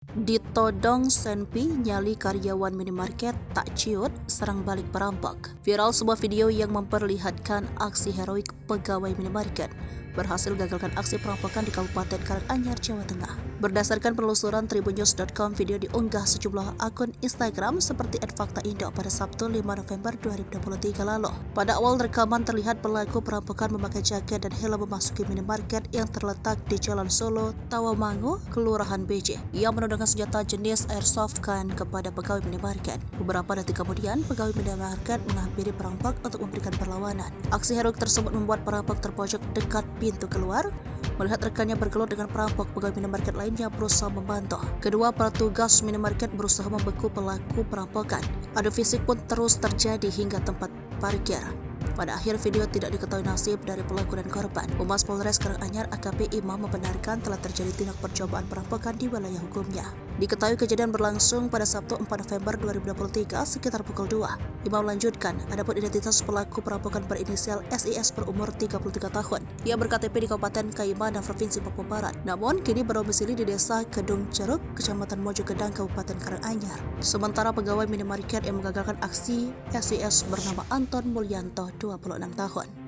Ditodong Senpi, nyali karyawan minimarket tak ciut, serang balik perampok. Viral sebuah video yang memperlihatkan aksi heroik pegawai minimarket berhasil gagalkan aksi perampokan di Kabupaten Karanganyar, Jawa Tengah. Berdasarkan penelusuran tribunnews.com, video diunggah sejumlah akun Instagram seperti @faktaindo pada Sabtu 5 November 2023 lalu. Pada awal rekaman terlihat pelaku perampokan memakai jaket dan helm memasuki minimarket yang terletak di Jalan Solo, Tawamangu, Kelurahan BJ. Ia menodongkan senjata jenis airsoft gun kepada pegawai minimarket. Beberapa detik kemudian, pegawai minimarket menghampiri perampok untuk memberikan perlawanan. Aksi heroik tersebut membuat perampok terpojok dekat pintu keluar. Melihat rekannya bergelut dengan perampok, pegawai minimarket lainnya berusaha membantu. Kedua petugas minimarket berusaha membeku pelaku perampokan. Adu fisik pun terus terjadi hingga tempat parkir. Pada akhir video tidak diketahui nasib dari pelaku dan korban. Humas Polres Karanganyar AKP Imam membenarkan telah terjadi tindak percobaan perampokan di wilayah hukumnya. Diketahui kejadian berlangsung pada Sabtu 4 November 2023 sekitar pukul 2. Imam melanjutkan, adapun identitas pelaku perampokan berinisial SIS berumur 33 tahun. Ia berKTP di Kabupaten Kaimanan, Provinsi Papua Barat. Namun kini berdomisili di Desa Kedung Ceruk, Kecamatan Mojogedang, Kabupaten Karanganyar. Sementara pegawai minimarket yang mengagalkan aksi SIS bernama Anton Mulyanto, 26 tahun.